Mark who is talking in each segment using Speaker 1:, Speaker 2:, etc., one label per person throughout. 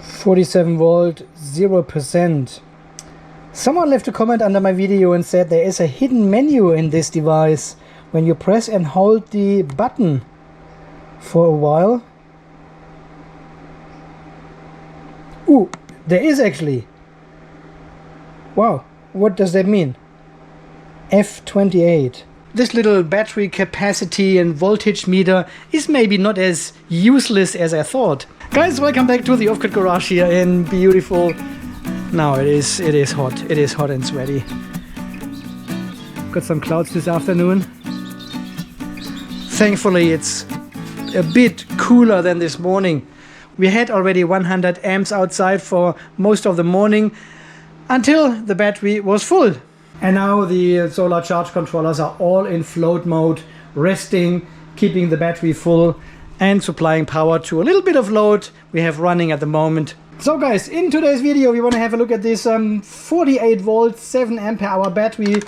Speaker 1: 47 volt, 0%. Someone left a comment under my video and said there is a hidden menu in this device when you press and hold the button for a while. Ooh, there is actually. Wow, what does that mean? F28. This little battery capacity and voltage meter is maybe not as useless as I thought. Guys, welcome back to the Off-Grid Garage here in beautiful... Now it is hot. It is hot and sweaty. Got some clouds this afternoon. Thankfully it's a bit cooler than this morning. We had already 100 amps outside for most of the morning until the battery was full. And now the solar charge controllers are all in float mode, resting, keeping the battery full and supplying power to a little bit of load we have running at the moment. So guys, in today's video we want to have a look at this 48 volt 7 ampere hour battery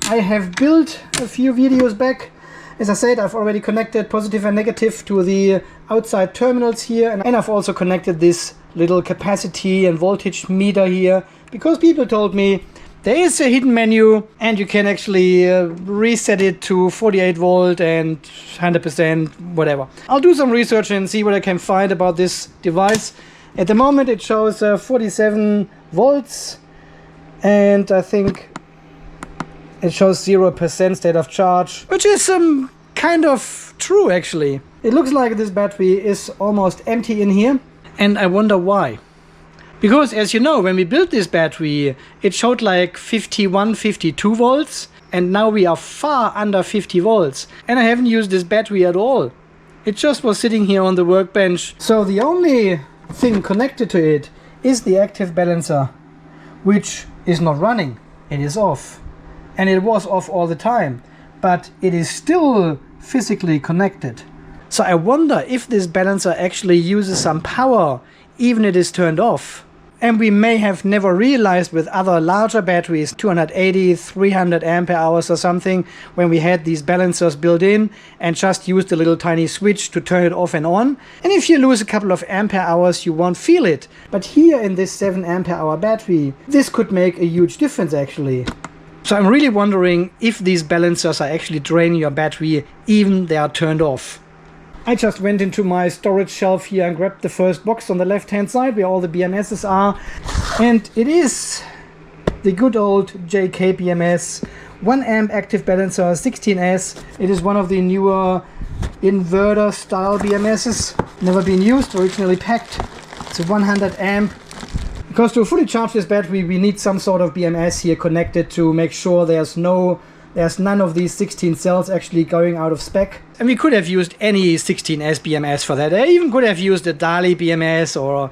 Speaker 1: I have built a few videos back. As I said, I've already connected positive and negative to the outside terminals here, and I've also connected this little capacity and voltage meter here because people told me there is a hidden menu and you can actually reset it to 48 volt and 100% whatever. I'll do some research and see what I can find about this device. At the moment it shows 47 volts and I think it shows 0% state of charge, which is kind of true actually. It looks like this battery is almost empty in here and I wonder why. Because as you know, when we built this battery, it showed like 51, 52 volts and now we are far under 50 volts and I haven't used this battery at all. It just was sitting here on the workbench. So the only thing connected to it is the active balancer, which is not running. It is off. And it was off all the time, but it is still physically connected. So I wonder if this balancer actually uses some power even if it is turned off. And we may have never realized with other larger batteries, 280, 300 ampere hours or something, when we had these balancers built in and just used a little tiny switch to turn it off and on. And if you lose a couple of ampere hours, you won't feel it. But here in this 7 ampere hour battery, this could make a huge difference actually. So I'm really wondering if these balancers are actually draining your battery even they are turned off. I just went into my storage shelf here and grabbed the first box on the left hand side where all the BMSs are, and it is the good old JK BMS 1 amp active balancer 16S. It is one of the newer inverter style BMSs, never been used, originally packed. It's a 100 amp. Because to fully charge this battery we need some sort of BMS here connected to make sure there's none of these 16 cells actually going out of spec. And we could have used any 16S BMS for that. I even could have used the Dali BMS or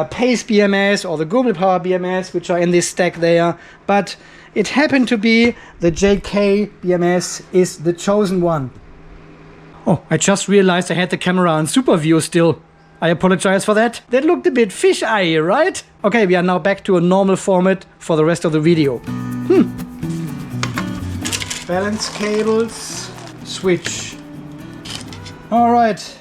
Speaker 1: Pace BMS or the Google Power BMS, which are in this stack there. But it happened to be the JK BMS is the chosen one. Oh, I just realized I had the camera on super view still. I apologize for that. That looked a bit fish-eye, right? Okay, we are now back to a normal format for the rest of the video. Balance cables, switch. Alright,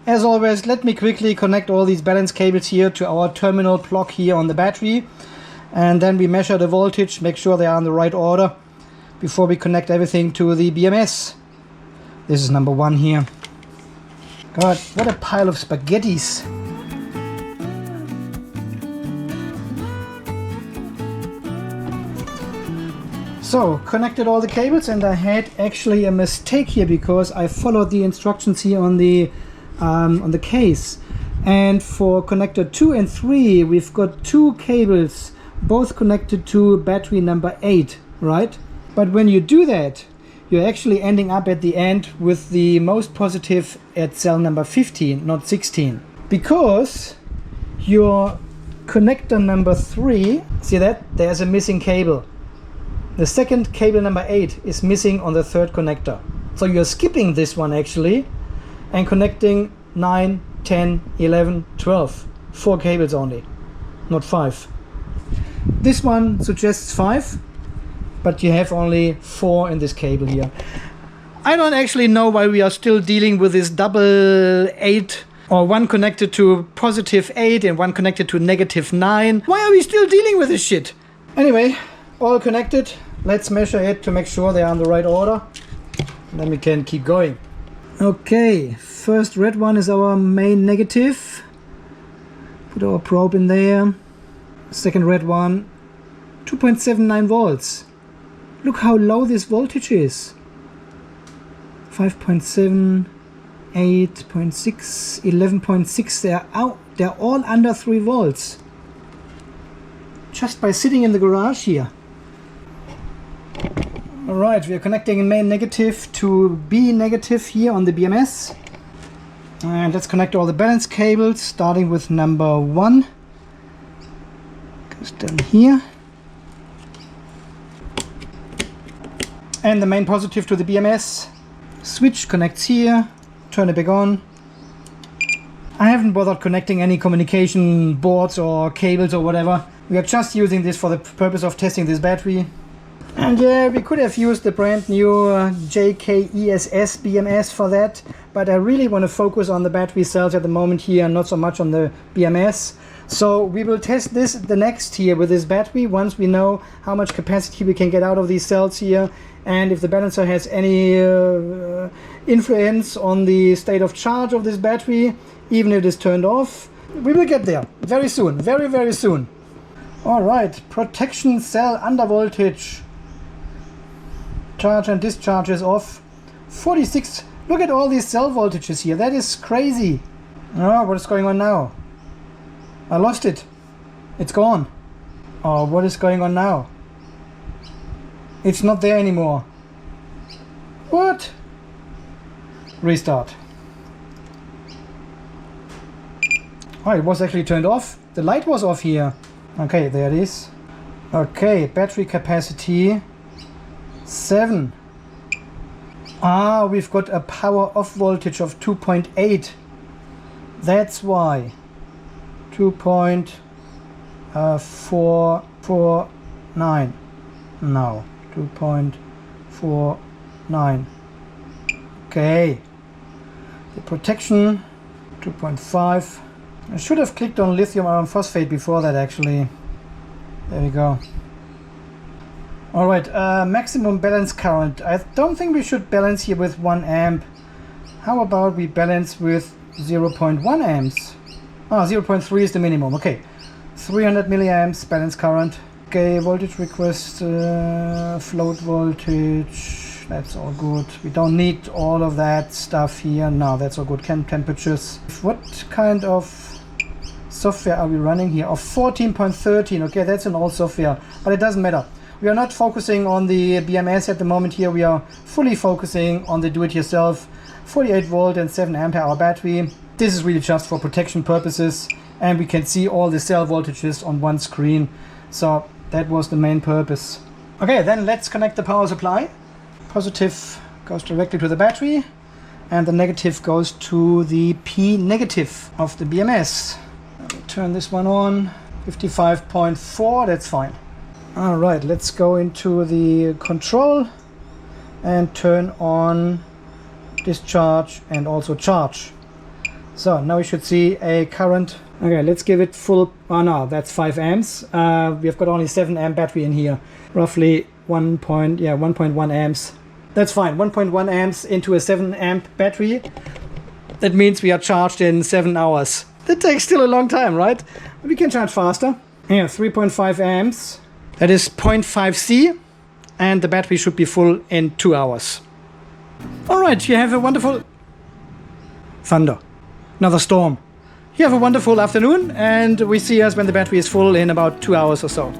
Speaker 1: as always, let me quickly connect all these balance cables here to our terminal block here on the battery. And then we measure the voltage, make sure they are in the right order before we connect everything to the BMS. This is number 1 here. God, what a pile of spaghettis. So, connected all the cables and I had actually a mistake here because I followed the instructions here on the case. And for connector 2 and 3 we've got 2 cables both connected to battery number 8, right? But when you do that, you're actually ending up at the end with the most positive at cell number 15, not 16. Because your connector number 3, see that? There's a missing cable. The second cable number 8 is missing on the third connector. So you're skipping this one actually and connecting 9, 10, 11, 12. 4 cables only, not 5. This one suggests 5, but you have only 4 in this cable here. I don't actually know why we are still dealing with this double 8 Or one connected to +8 and one connected to -9. Why are we still dealing with this shit? Anyway, all connected. Let's measure it to make sure they are in the right order. And then we can keep going. Okay, first red one is our main negative. Put our probe in there. Second red one, 2.79 volts. Look how low this voltage is. 5.7, 8.6, 11.6. They're all under 3 volts. Just by sitting in the garage here. Alright, we are connecting main negative to B negative here on the BMS. And let's connect all the balance cables, starting with number 1. Goes down here. And the main positive to the BMS. Switch connects here. Turn it back on. I haven't bothered connecting any communication boards or cables or whatever. We are just using this for the purpose of testing this battery. And yeah, we could have used the brand new JKESS BMS for that, but I really want to focus on the battery cells at the moment here, not so much on the BMS. So we will test this the next here with this battery once we know how much capacity we can get out of these cells here, and if the balancer has any influence on the state of charge of this battery, even if it is turned off. We will get there very soon, very, very soon. Alright, protection cell under voltage. Charge and discharge is off. 46. Look at all these cell voltages here. That is crazy. Oh, what is going on now? I lost it. It's gone. Oh, what is going on now? It's not there anymore. What? Restart. Oh, it was actually turned off. The light was off here. Okay, there it is. Okay, battery capacity 7. Ah, we've got a power off voltage of 2.8. That's why. 2.449. No, 2.49. Okay. The protection 2.5. I should have clicked on lithium iron phosphate before that actually. There we go. Alright, maximum balance current. I don't think we should balance here with 1 amp. How about we balance with 0.1 amps? Ah, 0.3 is the minimum. Okay, 300 milliamps balance current. Okay, voltage request, float voltage. That's all good. We don't need all of that stuff here. No, that's all good. Temperatures. What kind of software are we running here? Of 14.13. Okay, that's an old software, but it doesn't matter. We are not focusing on the BMS at the moment here. We are fully focusing on the do-it-yourself 48 volt and 7 ampere hour battery. This is really just for protection purposes, and we can see all the cell voltages on one screen. So that was the main purpose. Okay, then let's connect the power supply. Positive goes directly to the battery, and the negative goes to the P negative of the BMS. Let me turn this one on. 55.4, that's fine. Alright, let's go into the control and turn on discharge and also charge. So now we should see a current. Okay, let's give it full. Oh no, that's 5 amps. We've got only 7 amp battery in here. Roughly 1.1 amps. That's fine. 1.1 amps into a 7 amp battery. That means we are charged in 7 hours. That takes still a long time, right? We can charge faster. Yeah, 3.5 amps. That is 0.5 C, and the battery should be full in 2 hours. Alright, you have a wonderful thunder. Another storm. You have a wonderful afternoon, and we see us when the battery is full in about 2 hours or so.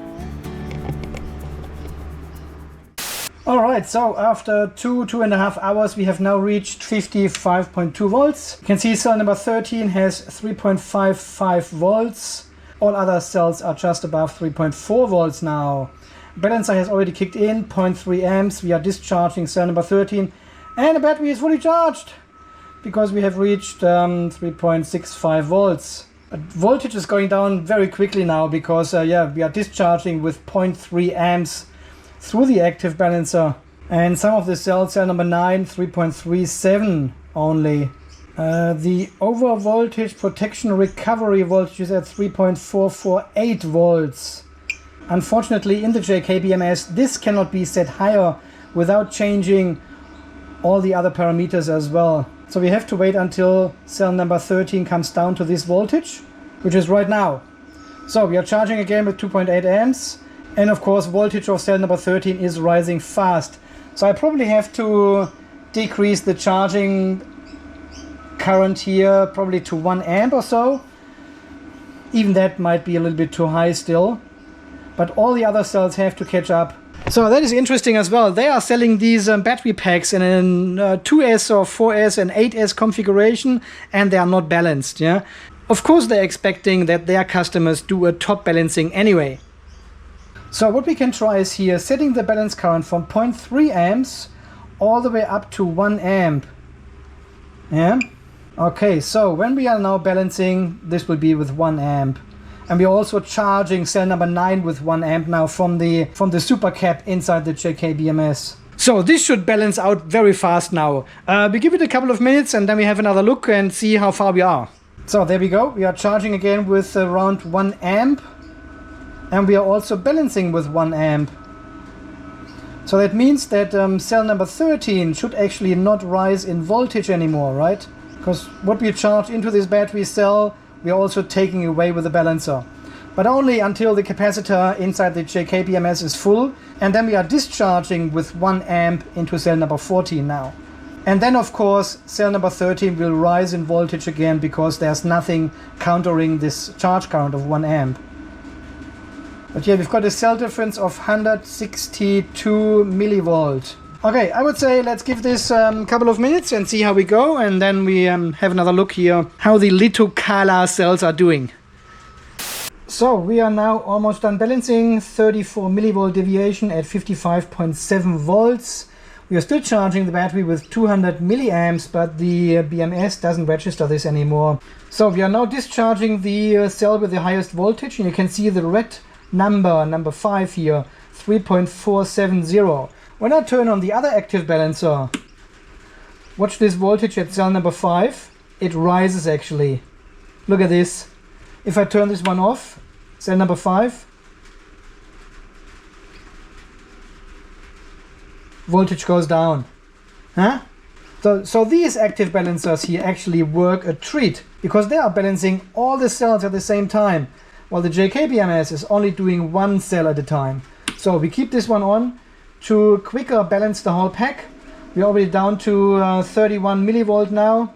Speaker 1: Alright, so after 2.5 hours we have now reached 55.2 volts. You can see cell number 13 has 3.55 volts. All other cells are just above 3.4 volts now. Balancer has already kicked in, 0.3 amps. We are discharging cell number 13, and the battery is fully charged because we have reached 3.65 volts. But voltage is going down very quickly now because we are discharging with 0.3 amps through the active balancer. And some of the cells, cell number 9, 3.37 only. The over voltage protection recovery voltage is at 3.448 volts. Unfortunately, in the JK-BMS, this cannot be set higher without changing all the other parameters as well. So we have to wait until cell number 13 comes down to this voltage, which is right now. So we are charging again with 2.8 amps. And of course, voltage of cell number 13 is rising fast. So I probably have to decrease the charging current here probably to 1 amp or so. Even that might be a little bit too high still. But all the other cells have to catch up. So that is interesting as well. They are selling these battery packs in a 2S or 4S and 8S configuration, and they are not balanced. Yeah, of course they're expecting that their customers do a top balancing anyway. So what we can try is here setting the balance current from 0.3 amps all the way up to 1 amp. Yeah. Okay, so when we are now balancing, this will be with 1 amp. And we are also charging cell number 9 with 1 amp now from the super cap inside the JK-BMS. So this should balance out very fast now. We give it a couple of minutes and then we have another look and see how far we are. So there we go. We are charging again with around 1 amp. And we are also balancing with 1 amp. So that means that cell number 13 should actually not rise in voltage anymore, right? Because what we charge into this battery cell, we are also taking away with the balancer. But only until the capacitor inside the JK-BMS is full. And then we are discharging with 1 amp into cell number 14 now. And then of course cell number 13 will rise in voltage again because there's nothing countering this charge current of 1 amp. But yeah, we've got a cell difference of 162 millivolt. Okay, I would say let's give this a couple of minutes and see how we go. And then we have another look here how the Liitokala cells are doing. So we are now almost done balancing. 34 millivolt deviation at 55.7 volts. We are still charging the battery with 200 milliamps, but the BMS doesn't register this anymore. So we are now discharging the cell with the highest voltage. And you can see the red number 5 here, 3.470. When I turn on the other active balancer, watch this voltage at cell number 5, it rises actually. Look at this. If I turn this one off, cell number 5, voltage goes down. Huh? So these active balancers here actually work a treat because they are balancing all the cells at the same time, while the JK-BMS is only doing 1 cell at a time. So we keep this one on to quicker balance the whole pack. We're already down to 31 millivolt now.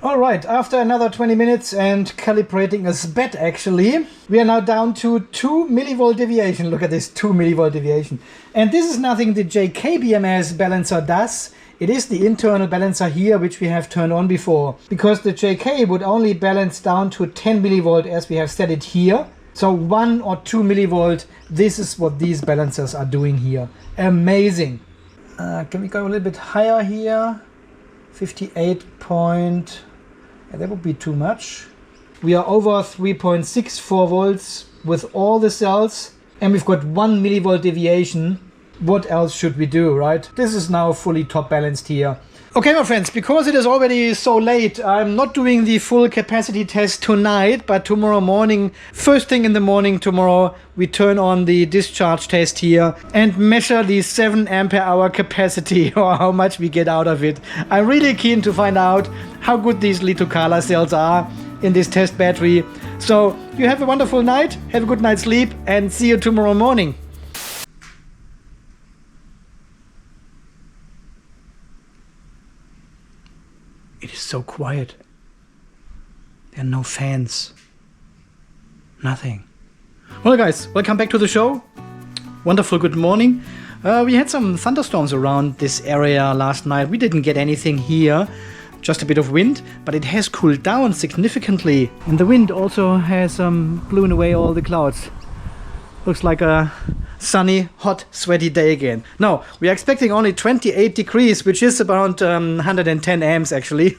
Speaker 1: Alright, after another 20 minutes and calibrating a SPET actually, we are now down to 2 millivolt deviation. Look at this, 2 millivolt deviation. And this is nothing the JK-BMS balancer does. It is the internal balancer here which we have turned on before. Because the JK would only balance down to 10 millivolt as we have set it here. So 1 or 2 millivolt, this is what these balancers are doing here. Amazing. Can we go a little bit higher here? 58 point... Yeah, that would be too much. We are over 3.64 volts with all the cells. And we've got 1 millivolt deviation. What else should we do, right? This is now fully top balanced here. Okay, my friends, because it is already so late, I'm not doing the full capacity test tonight, but tomorrow morning, first thing in the morning tomorrow, we turn on the discharge test here and measure the 7 ampere hour capacity or how much we get out of it. I'm really keen to find out how good these Liitokala cells are in this test battery. So you have a wonderful night, have a good night's sleep, and see you tomorrow morning. It is so quiet. There are no fans. Nothing. Well guys, welcome back to the show. Wonderful good morning. We had some thunderstorms around this area last night. We didn't get anything here. Just a bit of wind, but it has cooled down significantly. And the wind also has blown away all the clouds. Looks like a sunny, hot, sweaty day again. No, we are expecting only 28 degrees, which is around 110 amps actually.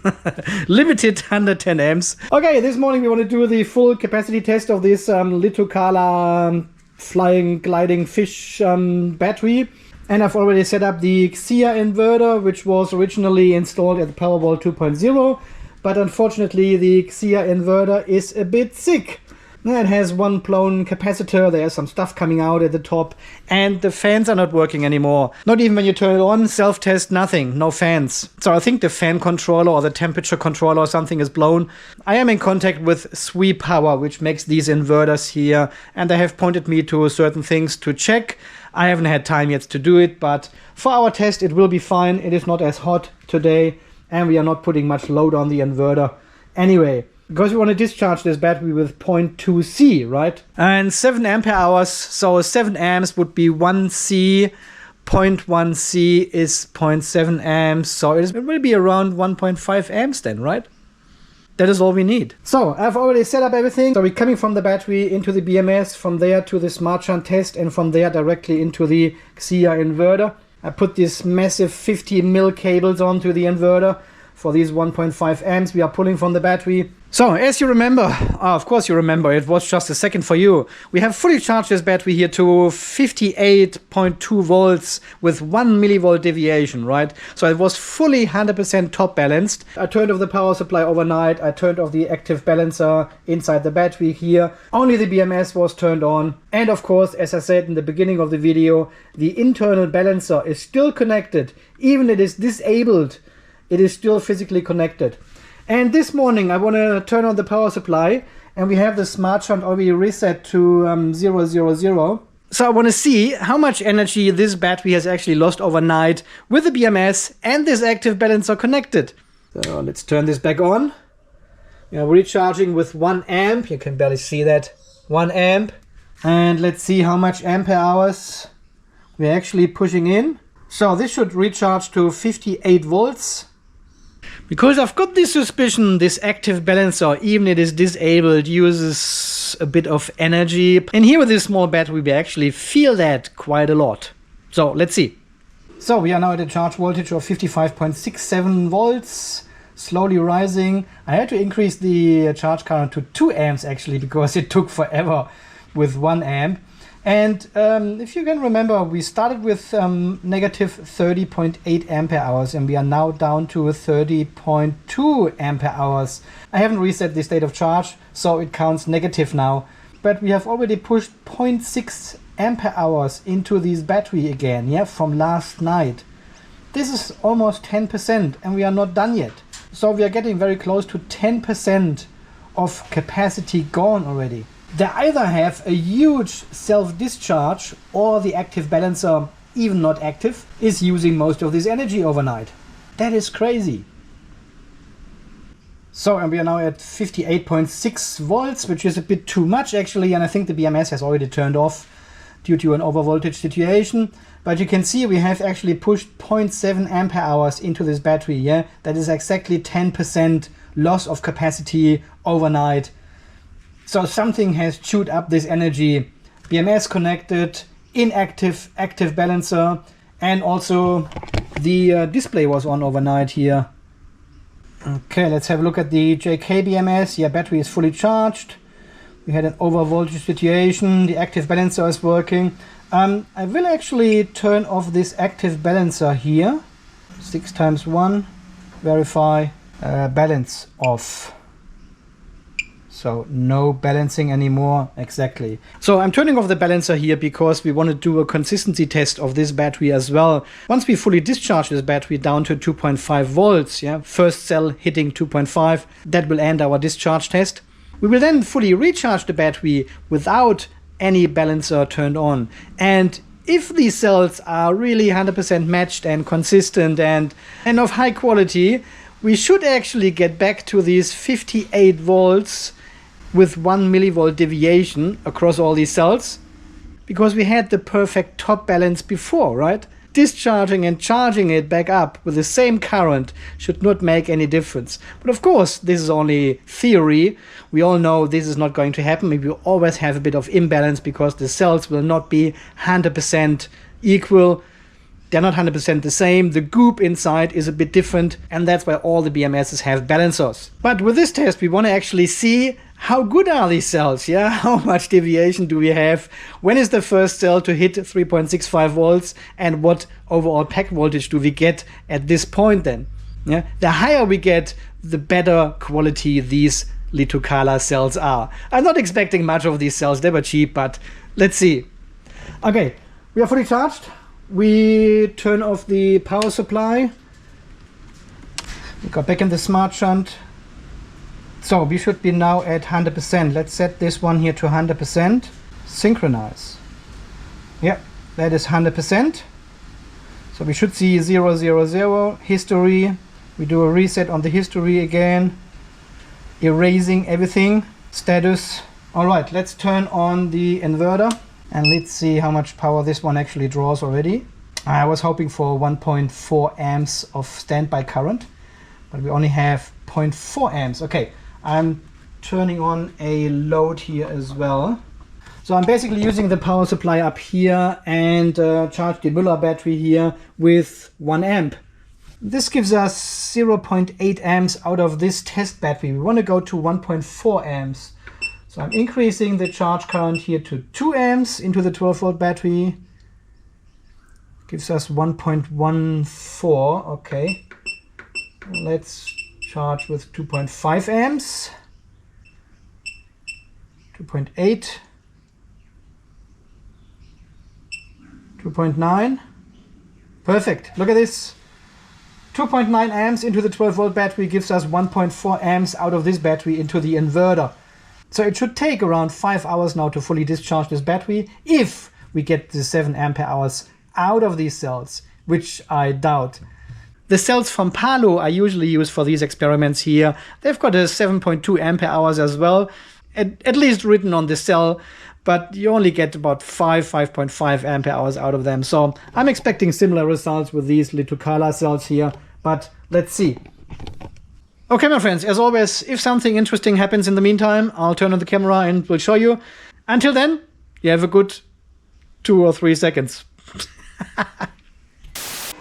Speaker 1: Limited 110 amps. Okay, this morning we want to do the full capacity test of this Liitokala flying, gliding fish battery. And I've already set up the Xia inverter, which was originally installed at the Powerball 2.0. but unfortunately the Xia inverter is a bit sick. It has one blown capacitor, there's some stuff coming out at the top, and the fans are not working anymore. Not even when you turn it on, self-test, nothing, no fans. So I think the fan controller or the temperature controller or something is blown. I am in contact with Sweep Power, which makes these inverters here, and they have pointed me to certain things to check. I haven't had time yet to do it, but for our test it will be fine. It is not as hot today, and we are not putting much load on the inverter. Anyway, because we want to discharge this battery with 0.2 C, right? And 7 ampere hours, so 7 amps would be 1 C, 0.1 C is 0.7 amps, so it will be around 1.5 amps then, right? That is all we need. So I've already set up everything. So we're coming from the battery into the BMS, from there to the smart shunt test, and from there directly into the Xia inverter. I put these massive 50 mil cables onto the inverter. For these 1.5 amps we are pulling from the battery. So as you remember, of course you remember, it was just a second for you. We have fully charged this battery here to 58.2 volts with 1 millivolt deviation, right? So it was fully 100% top balanced. I turned off the power supply overnight. I turned off the active balancer inside the battery here. Only the BMS was turned on. And of course, as I said in the beginning of the video, the internal balancer is still connected. Even it is disabled, it is still physically connected. And this morning I want to turn on the power supply, and we have the smart shunt already reset to 000. So I want to see how much energy this battery has actually lost overnight with the BMS and this active balancer connected. So let's turn this back on. We are recharging with 1 amp. You can barely see that. 1 amp. And let's see how much ampere hours we're actually pushing in. So this should recharge to 58 volts. Because I've got this suspicion this active balancer, even it is disabled, uses a bit of energy. And here with this small battery we actually feel that quite a lot. So let's see. So we are now at a charge voltage of 55.67 volts, slowly rising. I had to increase the charge current to 2 amps actually, because it took forever with 1 amp. And if you can remember, we started with negative 30.8 ampere hours, and we are now down to 30.2 ampere hours. I haven't reset the state of charge, so it counts negative now. But we have already pushed 0.6 ampere hours into this battery again, yeah, from last night. This is almost 10%, and we are not done yet. So we are getting very close to 10% of capacity gone already. They either have a huge self-discharge, or the active balancer, even not active, is using most of this energy overnight. That is crazy. So, and we are now at 58.6 volts, which is a bit too much actually, and I think the BMS has already turned off due to an overvoltage situation. But you can see we have actually pushed 0.7 ampere hours into this battery, yeah? That is exactly 10% loss of capacity overnight. So something has chewed up this energy. BMS connected, inactive, active balancer, and also the display was on overnight here. Okay, let's have a look at the JK BMS. Yeah, battery is fully charged. We had an overvoltage situation. The active balancer is working. I will actually turn off this active balancer here. 6 times 1, verify, balance off. So no balancing anymore, exactly. So I'm turning off the balancer here because we want to do a consistency test of this battery as well. Once we fully discharge this battery down to 2.5 volts, yeah, first cell hitting 2.5, that will end our discharge test. We will then fully recharge the battery without any balancer turned on. And if these cells are really 100% matched and consistent and of high quality, we should actually get back to these 58 volts with 1 millivolt deviation across all these cells, because we had the perfect top balance before, right? Discharging and charging it back up with the same current should not make any difference. But of course, this is only theory. We all know this is not going to happen. We will always have a bit of imbalance because the cells will not be 100% equal. They're not 100% the same. The goop inside is a bit different, and that's why all the BMSs have balancers. But with this test, we want to actually see how good are these cells, yeah? How much deviation do we have? When is the first cell to hit 3.65 volts? And what overall pack voltage do we get at this point then? Yeah, the higher we get, the better quality these Liitokala cells are. I'm not expecting much of these cells, they were cheap, but let's see. Okay, we are fully charged. We turn off the power supply. We go back in the smart shunt. So we should be now at 100%. Let's set this one here to 100%. Synchronize. Yeah, that is 100%. So we should see 0, 0, 0, history. We do a reset on the history again, erasing everything, status. All right, let's turn on the inverter and let's see how much power this one actually draws already. I was hoping for 1.4 amps of standby current, but we only have 0.4 amps. Okay, I'm turning on a load here as well. So I'm basically using the power supply up here and charge the Müller battery here with 1 amp. This gives us 0.8 amps out of this test battery. We want to go to 1.4 amps. So I'm increasing the charge current here to 2 amps into the 12-volt battery. Gives us 1.14. Okay. Let's charge with 2.5 amps. 2.8. 2.9. Perfect. Look at this. 2.9 amps into the 12-volt battery gives us 1.4 amps out of this battery into the inverter. So it should take around 5 hours now to fully discharge this battery if we get the 7 ampere hours out of these cells, which I doubt. The cells from Palo I usually use for these experiments here. They've got a 7.2 ampere hours as well, at least written on the cell, but you only get about 5.5 ampere hours out of them. So I'm expecting similar results with these Liitokala cells here, but let's see. Okay, my friends, as always, if something interesting happens in the meantime, I'll turn on the camera and we'll show you. Until then, you have a good 2 or 3 seconds.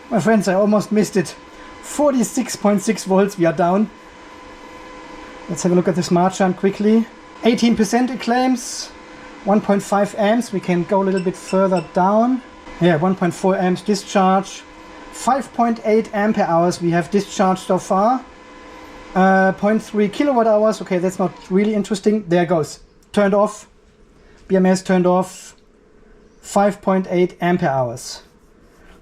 Speaker 1: My friends, I almost missed it. 46.6 volts, we are down. Let's have a look at the smart shunt quickly. 18% it claims. 1.5 amps, we can go a little bit further down. Yeah, 1.4 amps discharge. 5.8 ampere hours we have discharged so far. 0.3 kilowatt hours. Okay, that's not really interesting. There it goes. Turned off. BMS turned off. 5.8 ampere hours.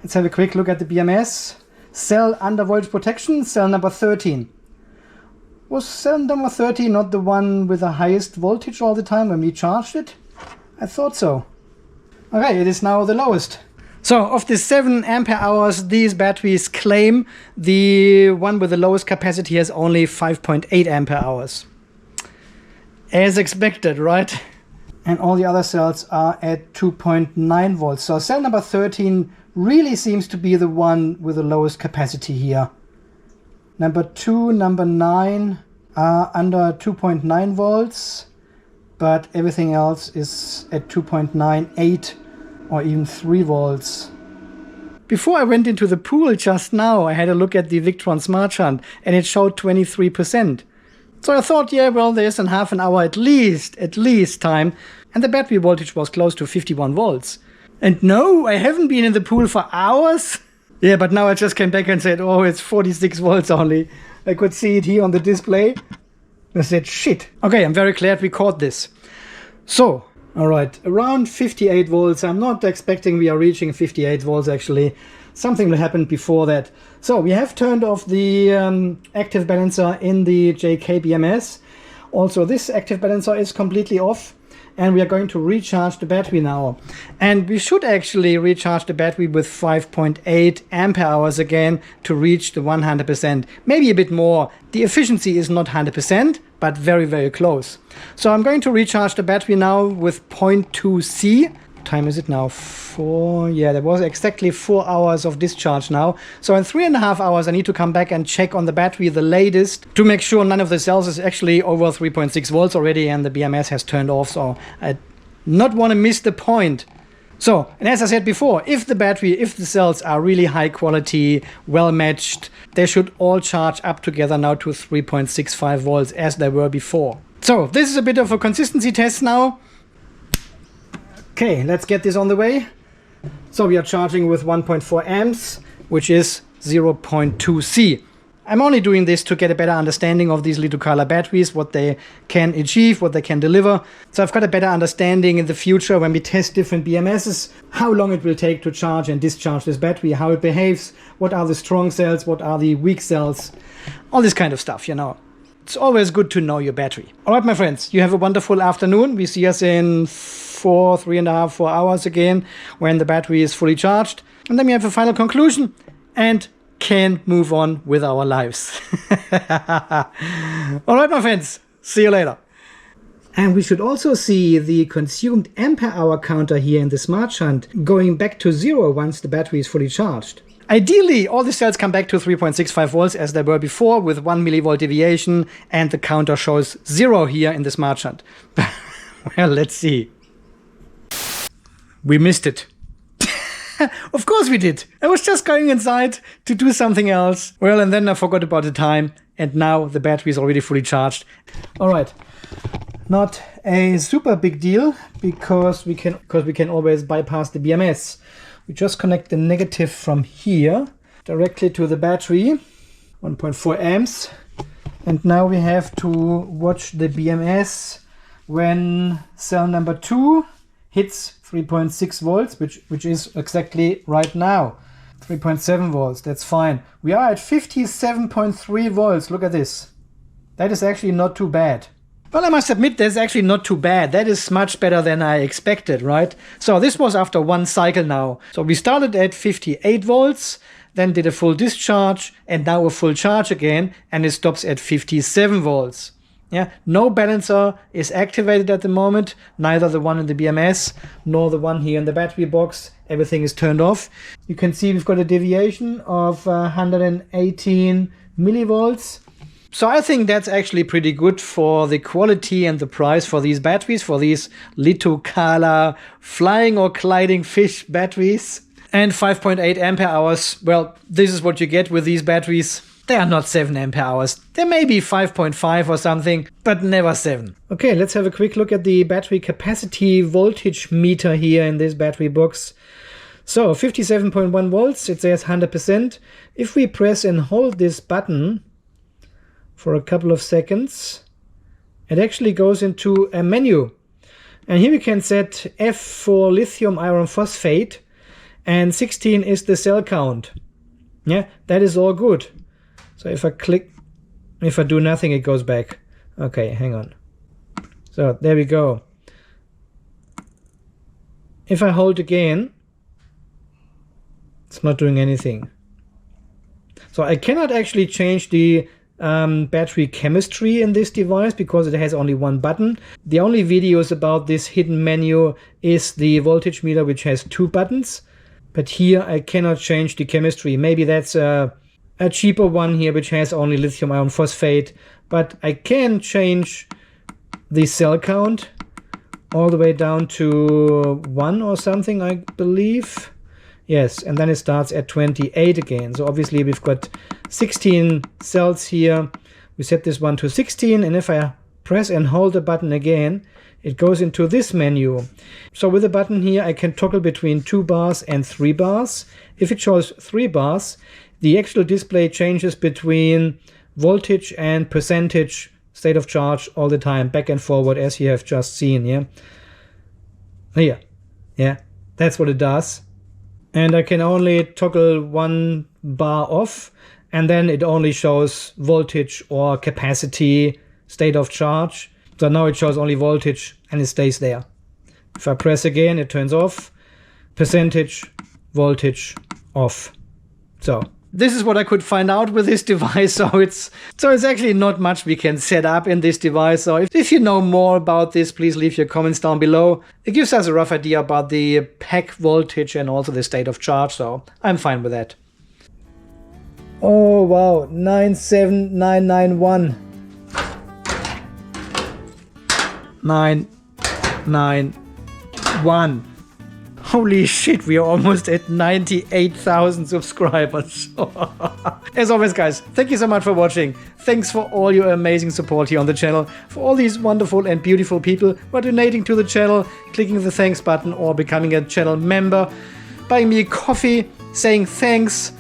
Speaker 1: Let's have a quick look at the BMS. Cell under voltage protection, cell number 13. Was cell number 13 not the one with the highest voltage all the time when we charged it? I thought so. Okay, it is now the lowest. So of the 7 ampere hours these batteries claim, the one with the lowest capacity has only 5.8 ampere hours. As expected, right? And all the other cells are at 2.9 volts. So cell number 13 really seems to be the one with the lowest capacity here. Number 2, number 9 are under 2.9 volts, but everything else is at 2.98 or even 3 volts. Before I went into the pool just now, I had a look at the Victron Smart Shunt and it showed 23%. So I thought, yeah, well, there's in half an hour at least time, and the battery voltage was close to 51 volts. And no, I haven't been in the pool for hours. Yeah, but now I just came back and said, oh, it's 46 volts only. I could see it here on the display. I said, shit. Okay, I'm very glad we caught this. So, all right, around 58 volts. I'm not expecting we are reaching 58 volts actually. Something will happen before that. So we have turned off the active balancer in the JK BMS. Also, this active balancer is completely off. And we are going to recharge the battery now. And we should actually recharge the battery with 5.8 ampere hours again to reach the 100%. Maybe a bit more. The efficiency is not 100%, but very, very close. So I'm going to recharge the battery now with 0.2 C. What time is it now? 4. Yeah, there was exactly 4 hours of discharge now. So in 3.5 hours, I need to come back and check on the battery the latest to make sure none of the cells is actually over 3.6 volts already and the BMS has turned off. So I not want to miss the point. So, and as I said before, if the cells are really high quality, well matched, they should all charge up together now to 3.65 volts as they were before. So this is a bit of a consistency test now. Okay, let's get this on the way. So we are charging with 1.4 amps, which is 0.2 C. I'm only doing this to get a better understanding of these Liitokala batteries, what they can achieve, what they can deliver. So I've got a better understanding in the future when we test different BMSs, how long it will take to charge and discharge this battery, how it behaves, what are the strong cells, what are the weak cells, all this kind of stuff, you know. It's always good to know your battery. All right, my friends, you have a wonderful afternoon. We see us in 3.5, 4 hours again when the battery is fully charged. And then we have a final conclusion and can move on with our lives. All right, my friends, see you later. And we should also see the consumed ampere hour counter here in the smart shunt going back to 0 once the battery is fully charged. Ideally, all the cells come back to 3.65 volts as they were before with 1 millivolt deviation, and the counter shows 0 here in the smart shunt. Well, let's see. We missed it. Of course we did. I was just going inside to do something else. Well, and then I forgot about the time, and now the battery is already fully charged. All right. Not a super big deal because we can always bypass the BMS. We just connect the negative from here directly to the battery, 1.4 amps. And now we have to watch the BMS when cell number 2 hits 3.6 volts, which is exactly right now. 3.7 volts, that's fine. We are at 57.3 volts, look at this. That is actually not too bad. Well, I must admit that's actually not too bad. That is much better than I expected, right? So this was after one cycle now. So we started at 58 volts, then did a full discharge, and now a full charge again, and it stops at 57 volts. Yeah, no balancer is activated at the moment, neither the one in the BMS nor the one here in the battery box. Everything is turned off. You can see we've got a deviation of 118 millivolts. So I think that's actually pretty good for the quality and the price for these batteries, for these Liitokala flying or gliding fish batteries. And 5.8 ampere hours, well, this is what you get with these batteries. They are not 7 ampere hours. They may be 5.5 or something, but never 7. Okay, let's have a quick look at the battery capacity voltage meter here in this battery box. So 57.1 volts, it says 100%. If we press and hold this button for a couple of seconds, it actually goes into a menu. And here we can set F for lithium iron phosphate, and 16 is the cell count. Yeah, that is all good. So if I click, if I do nothing, it goes back. Okay, hang on. So there we go. If I hold again, it's not doing anything. So I cannot actually change the battery chemistry in this device because it has only one button. The only videos about this hidden menu is the voltage meter, which has 2 buttons. But here I cannot change the chemistry. Maybe that's a cheaper one here, which has only lithium iron phosphate. But I can change the cell count all the way down to 1 or something, I believe. Yes, and then it starts at 28 again. So obviously we've got 16 cells here. We set this one to 16, and if I press and hold the button again, it goes into this menu. So with the button here, I can toggle between 2 bars and 3 bars. If it shows 3 bars, the actual display changes between voltage and percentage state of charge all the time, back and forward, as you have just seen. Yeah, here, yeah, that's what it does. And I can only toggle 1 bar off, and then it only shows voltage or capacity state of charge. So now it shows only voltage and it stays there. If I press again, it turns off. Percentage, voltage, off. So this is what I could find out with this device. So it's actually not much we can set up in this device. So if you know more about this, please leave your comments down below. It gives us a rough idea about the pack voltage and also the state of charge. So I'm fine with that. Oh wow, 97991. 991. Holy shit, we are almost at 98,000 subscribers. As always, guys, thank you so much for watching. Thanks for all your amazing support here on the channel, for all these wonderful and beautiful people who are donating to the channel, clicking the thanks button or becoming a channel member, buying me a coffee, saying thanks,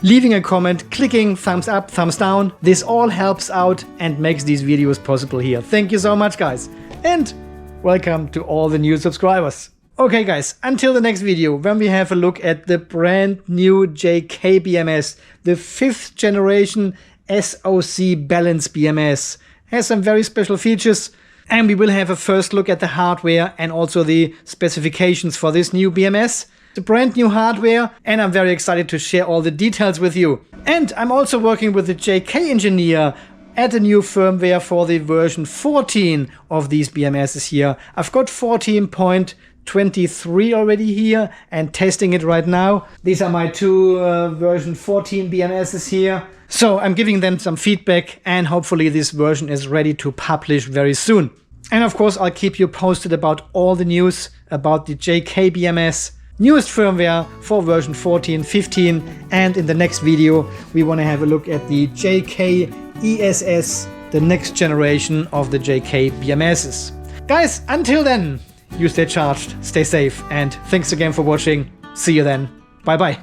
Speaker 1: leaving a comment, clicking thumbs up, thumbs down. This all helps out and makes these videos possible here. Thank you so much, guys. And welcome to all the new subscribers. Okay, guys, until the next video, when we have a look at the brand new JK BMS, the 5th generation SoC balance BMS. Has some very special features, and we will have a first look at the hardware and also the specifications for this new BMS. The brand new hardware, and I'm very excited to share all the details with you. And I'm also working with the JK engineer at a new firmware for the version 14 of these BMSs here. I've got 14.23 already here and testing it right now. These are my two version 14 BMSs here. So I'm giving them some feedback, and hopefully this version is ready to publish very soon. And of course I'll keep you posted about all the news about the JK BMS, newest firmware for version 14, 15, and in the next video we want to have a look at the JK ESS, the next generation of the JK BMSs. Guys, until then, you stay charged, stay safe, and thanks again for watching. See you then. Bye bye.